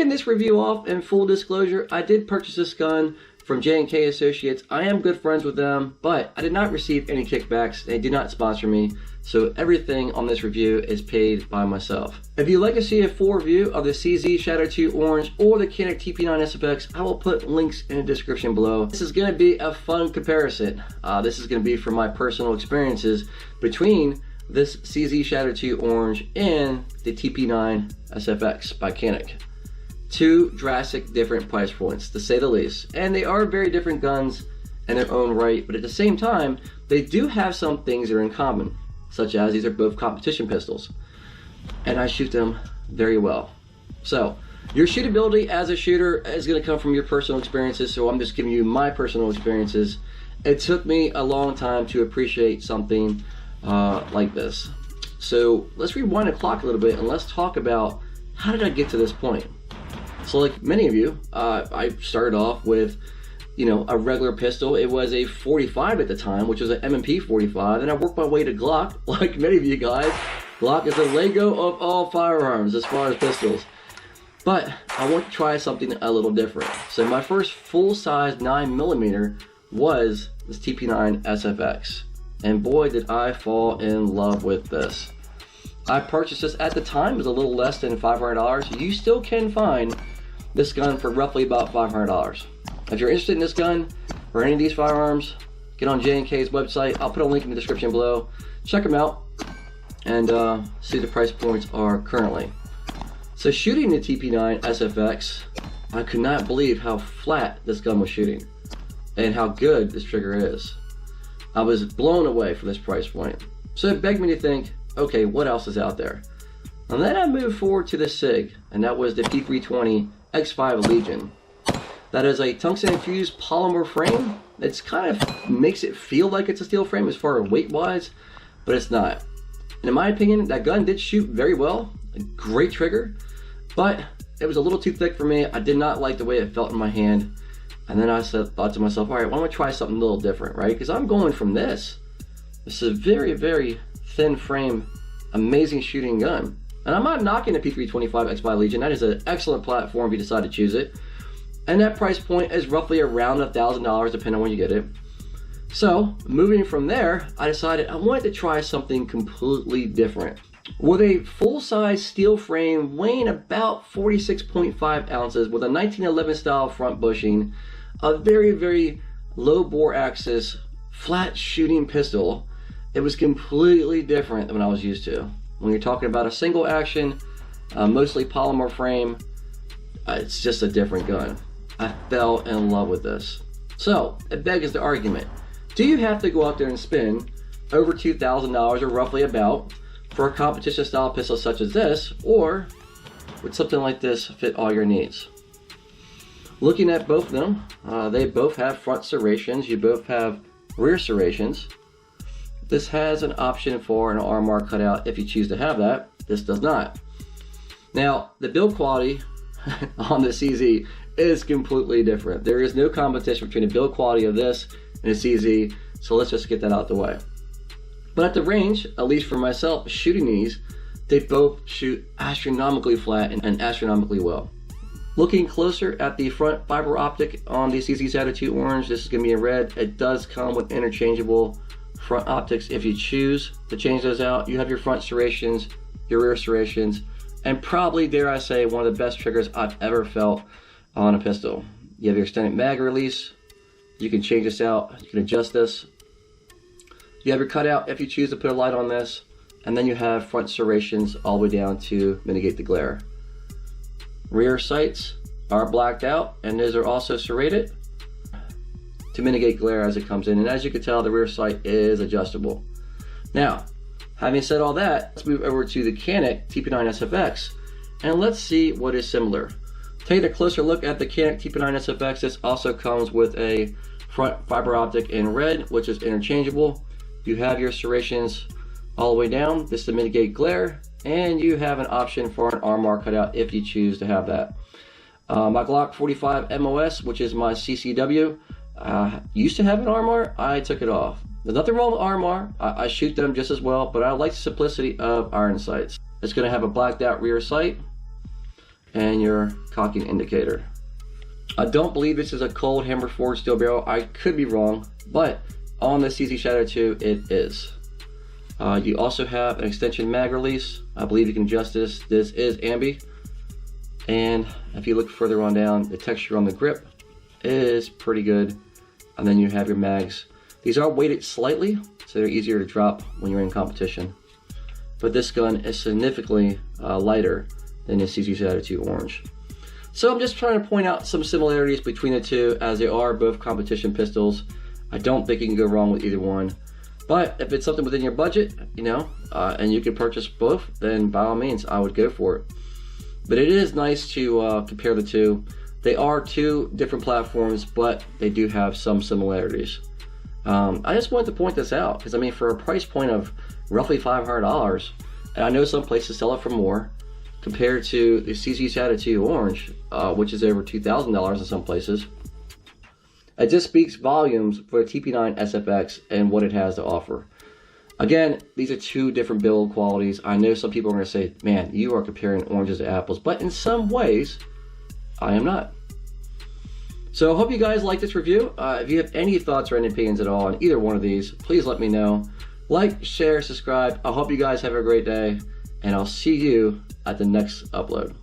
Starting this review off, in full disclosure, I did purchase this gun from J&K Associates. I am good friends with them, but I did not receive any kickbacks. They do not sponsor me, so everything on this review is paid by myself. If you'd like to see a full review of the CZ Shadow 2 Orange or the CANIK TP9SFX, I will put links in the description below. This is going to be a fun comparison. This is going to be from my personal experiences between this CZ Shadow 2 Orange and the TP9SFX by CANIK. Two drastic different price points, to say the least, and they are very different guns in their own right, but at the same time they do have some things that are in common, such as these are both competition pistols and I shoot them very well. So your shootability as a shooter is going to come from your personal experiences, so I'm just giving you my personal experiences. It took me a long time to appreciate something like this. So let's rewind the clock a little bit and let's talk about how did I get to this point. So like many of you, I started off with, a regular pistol. It was a 45 at the time, which was an M&P 45. Then I worked my way to Glock, like many of you guys. Glock is the Lego of all firearms as far as pistols. But I want to try something a little different. So my first full-size 9mm was this TP9SFX. And boy, did I fall in love with this. I purchased this at the time. It was a little less than $500. You still can find this gun for roughly about $500. If you're interested in this gun or any of these firearms, get on J&K's website. I'll put a link in the description below. Check them out and see the price points are currently. So shooting the TP9SFX, I could not believe how flat this gun was shooting and how good this trigger is. I was blown away for this price point. So it begged me to think, okay, what else is out there? And then I moved forward to the SIG, and that was the P320 X5 Legion. That is a tungsten infused polymer frame. It's kind of makes it feel like it's a steel frame as far as weight wise, but it's not. And in my opinion, that gun did shoot very well, a great trigger, but it was a little too thick for me. I did not like the way it felt in my hand. And then I thought to myself, all right, why don't I try something a little different, right? Because I'm going from this. This is a very, very thin frame, amazing shooting gun. And I'm not knocking the P325 X5 Legion. That is an excellent platform if you decide to choose it. And that price point is roughly around $1,000 depending on when you get it. So moving from there, I decided I wanted to try something completely different. With a full-size steel frame weighing about 46.5 ounces with a 1911 style front bushing, a very, very low bore axis, flat shooting pistol, it was completely different than what I was used to. When you're talking about a single action, mostly polymer frame, it's just a different gun. I fell in love with this. So it begs the argument, do you have to go out there and spend over $2,000 or roughly about for a competition style pistol such as this, or would something like this fit all your needs? Looking at both of them, they both have front serrations, you both have rear serrations. This has an option for an armor cutout if you choose to have that. This does not. Now, the build quality on the CZ is completely different. There is no competition between the build quality of this and the CZ, so let's just get that out the way. But at the range, at least for myself, shooting these, they both shoot astronomically flat and astronomically well. Looking closer at the front fiber optic on the CZ Shadow 2 Orange, this is going to be in red. It does come with interchangeable front optics if you choose to change those out. You have your front serrations, your rear serrations, and probably, dare I say, one of the best triggers I've ever felt on a pistol. You have your extended mag release. You can change this out. You can adjust this. You have your cutout if you choose to put a light on this, and then you have front serrations all the way down to mitigate the glare. Rear sights are blacked out, and those are also serrated to mitigate glare as it comes in. And as you can tell, the rear sight is adjustable. Now, having said all that, let's move over to the CANIK TP9SFX, and let's see what is similar. Take a closer look at the CANIK TP9SFX. This also comes with a front fiber optic in red, which is interchangeable. You have your serrations all the way down, this to mitigate glare, and you have an option for an armor cutout if you choose to have that. My Glock 45 MOS, which is my CCW, used to have an armor. I took it off. There's nothing wrong with armor. I shoot them just as well, but I like the simplicity of iron sights. It's going to have a blacked out rear sight. and your cocking indicator. I don't believe this is a cold hammer forged steel barrel. I could be wrong, but on the CZ Shadow 2 it is. You also have an extension mag release. I believe you can adjust this. This is ambi. And if you look further on down, the texture on the grip is pretty good. And then you have your mags. These are weighted slightly, so they're easier to drop when you're in competition. But this gun is significantly lighter than the CZ Shadow 2 Orange. So I'm just trying to point out some similarities between the two, as they are both competition pistols. I don't think you can go wrong with either one. But if it's something within your budget, you know, and you can purchase both, then by all means, I would go for it. But it is nice to compare the two. They are two different platforms, but they do have some similarities. I just wanted to point this out, because I mean, for a price point of roughly $500, and I know some places sell it for more, compared to the CZ Shadow 2 Orange, which is over $2,000 in some places. It just speaks volumes for the TP9SFX and what it has to offer. Again, these are two different build qualities. I know some people are going to say, man, you are comparing oranges to apples, but in some ways, I am not. So I hope you guys like this review. If you have any thoughts or any opinions at all on either one of these, please let me know. Like, share, subscribe. I hope you guys have a great day, and I'll see you at the next upload.